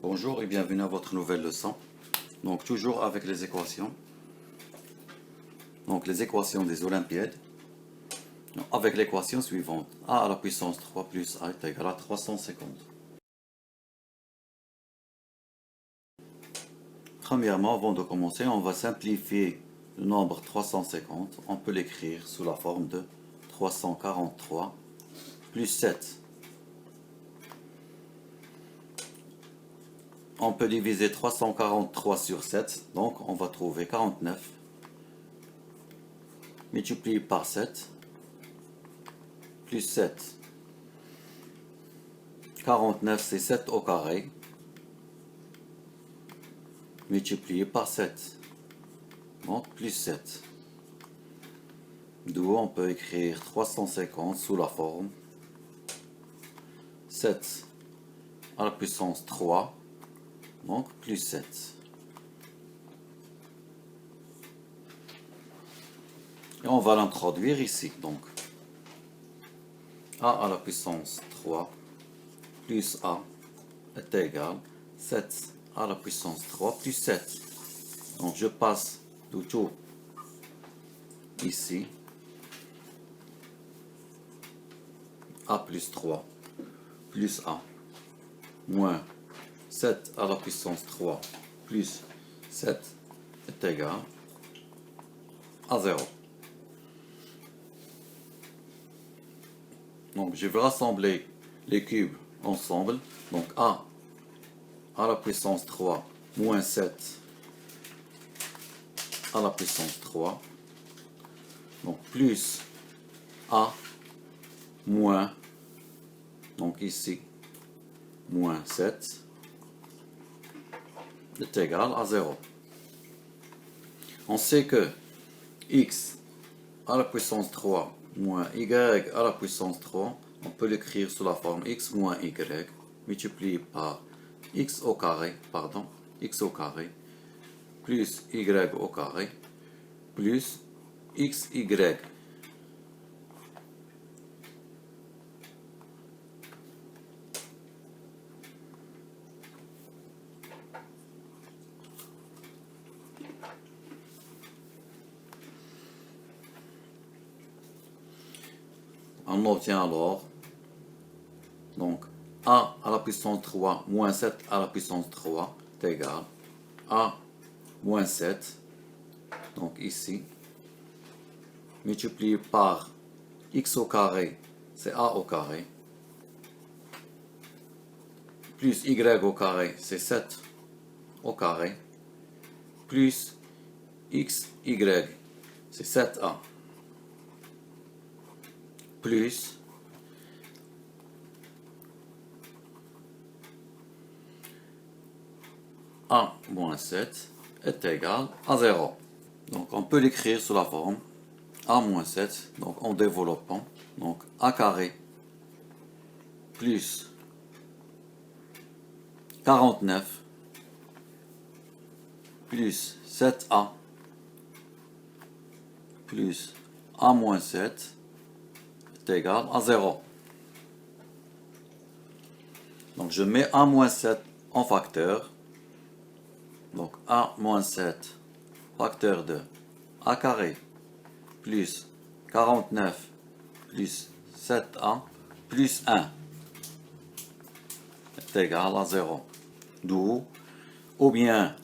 Bonjour et bienvenue à votre nouvelle leçon. Donc toujours avec les équations. Donc les équations des Olympiades. Donc, avec l'équation suivante. A à la puissance 3 plus A est égal à 350. Premièrement, avant de commencer, on va simplifier le nombre 350. On peut l'écrire sous la forme de 343 plus 7. On peut diviser 343 sur 7, donc on va trouver 49, multiplié par 7, plus 7. 49 c'est 7 au carré, multiplié par 7, donc plus 7. D'où on peut écrire 350 sous la forme 7 à la puissance 3, donc plus 7. Et on va l'introduire ici, donc A à la puissance 3 plus A est égal 7 à la puissance 3 plus 7. Donc je passe du tout ici. A plus 3 plus A moins 7 à la puissance 3 plus 7 est égal à 0. Donc je vais rassembler les cubes ensemble. Donc A à la puissance 3 moins 7 à la puissance 3. Donc plus A moins, donc ici, moins 7 est égal à 0. On sait que x à la puissance 3 moins y à la puissance 3, on peut l'écrire sous la forme x moins y multiplié par x au carré, plus y au carré, plus xy. On obtient alors donc a à la puissance 3 moins 7 à la puissance 3 est égal à moins 7, donc ici, multiplié par x au carré, c'est a au carré, plus y au carré, c'est 7 au carré, plus xy, c'est 7a, plus a moins 7 est égal à 0. Donc on peut l'écrire sous la forme a moins 7, donc en développant, donc a carré plus 49 plus 7a plus a moins 7 est égal à 0. Donc je mets a moins 7 en facteur. Donc a moins 7 facteur de a carré plus 49 plus 7a plus 1 est égal à 0. D'où, ou bien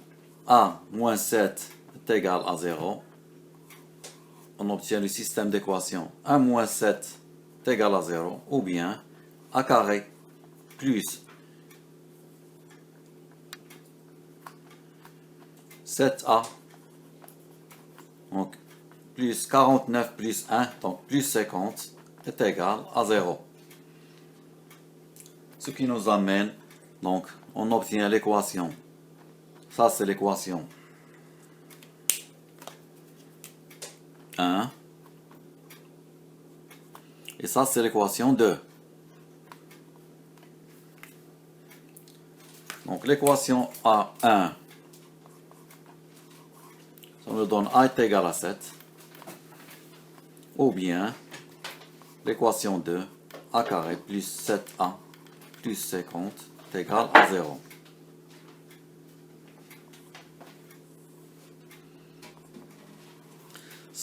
a moins 7 est égal à 0, on obtient le système d'équation 1 moins 7 est égal à 0, ou bien a carré plus 7a, donc plus 49 plus 1, donc plus 50, est égal à 0. Ce qui nous amène, donc, on obtient l'équation. Ça, c'est l'équation 1. Et ça, c'est l'équation 2. Donc, l'équation A1, ça nous donne A est égal à 7. Ou bien, l'équation 2, A carré plus 7A plus 50 est égal à 0.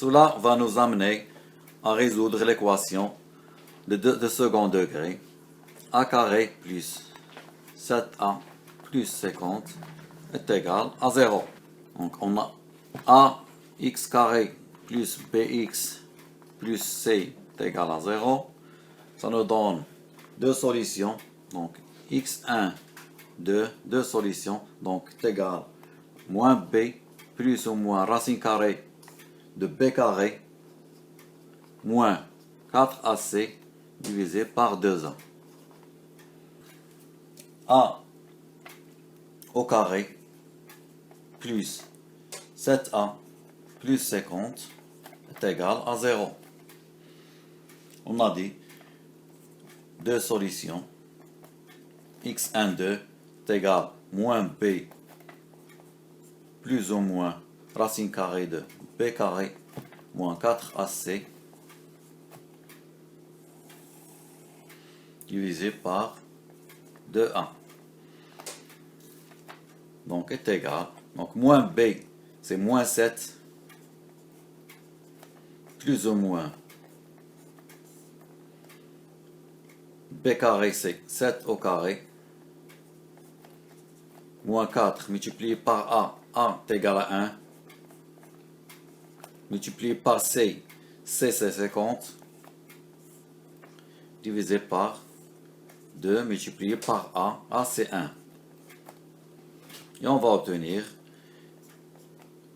Cela va nous amener à résoudre l'équation de second degré. A carré plus 7a plus 50 est égal à 0. Donc on a ax carré plus bx plus c est égal à 0. Ça nous donne deux solutions. Donc x1, deux solutions. Donc est égal moins b plus ou moins racine carrée de b carré moins 4ac divisé par 2a. A au carré plus 7a plus 50 est égal à 0. On a dit deux solutions. x1,2 est égal moins b plus ou moins racine carrée de b carré moins 4ac divisé par 2a. Donc est égal. Donc moins b c'est moins 7 plus ou moins b carré c'est 7 au carré moins 4 multiplié par a est égal à 1 multiplié par c c'est 50 divisé par 2 multiplié par a c'est 1. Et on va obtenir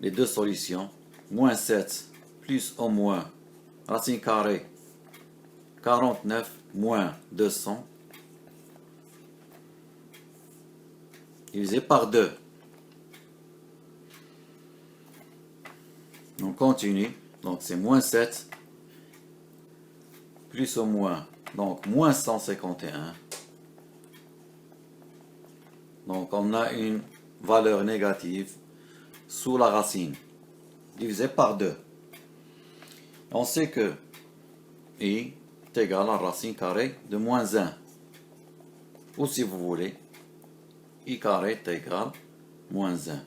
les deux solutions. Moins 7 plus ou moins racine carrée 49 moins 200 divisé par 2. On continue. Donc c'est moins 7 plus ou moins. Donc moins 151. Donc on a une valeur négative sous la racine divisé par 2. On sait que i est égal à racine carrée de moins 1. Ou si vous voulez, i carré est égal à moins 1.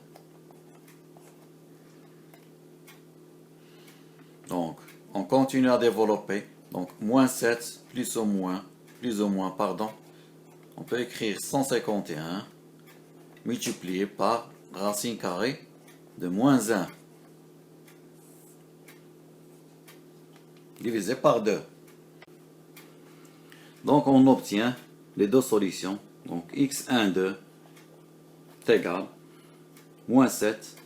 Donc, on continue à développer. Donc, moins 7 plus ou moins, pardon. On peut écrire 151 multiplié par racine carrée de moins 1 divisé par 2. Donc, on obtient les deux solutions. Donc, x1,2 est égal à moins 7.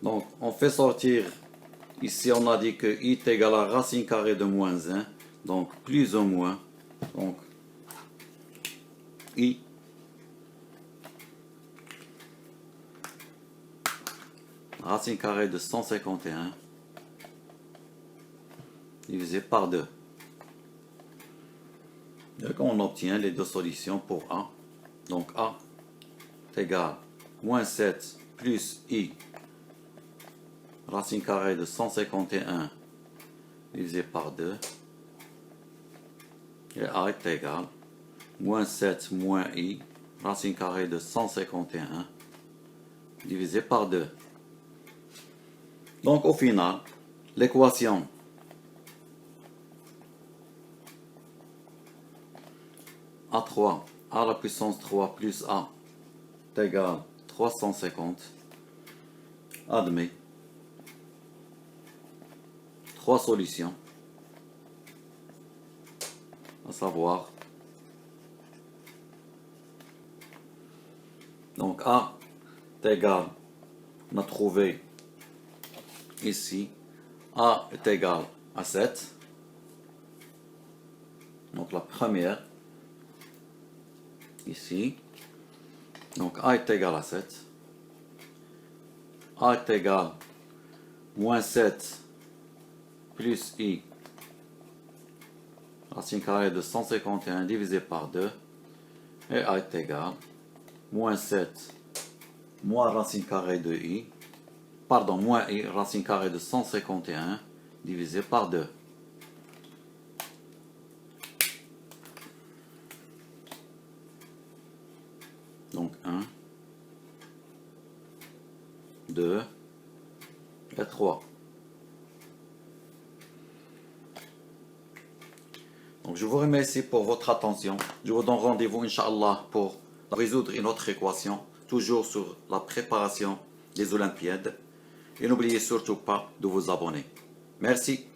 Donc, on fait sortir, ici on a dit que i est égal à racine carrée de moins 1. Donc, plus ou moins. Donc, i racine carrée de 151 divisé par 2. Donc on obtient les deux solutions pour a. Donc a est égal à moins 7 plus i racine carrée de 151 divisé par 2. Et a est égal à moins 7 moins i racine carrée de 151 divisé par 2. Donc au final, l'équation A3 à la puissance 3 plus a est égal à 350 admet trois solutions, à savoir donc a est égal, on a trouvé ici a est égal à 7. Donc la première ici, donc a est égal à 7. A est égal à moins 7 plus i racine carrée de 151 divisé par 2. Et a est égal à moins 7 moins racine carrée de i, pardon, moins i racine carrée de 151 divisé par 2. Donc 1, 2 et 3. Donc je vous remercie pour votre attention. Je vous donne rendez-vous, Inch'Allah, pour résoudre une autre équation, toujours sur la préparation des Olympiades. Et n'oubliez surtout pas de vous abonner. Merci.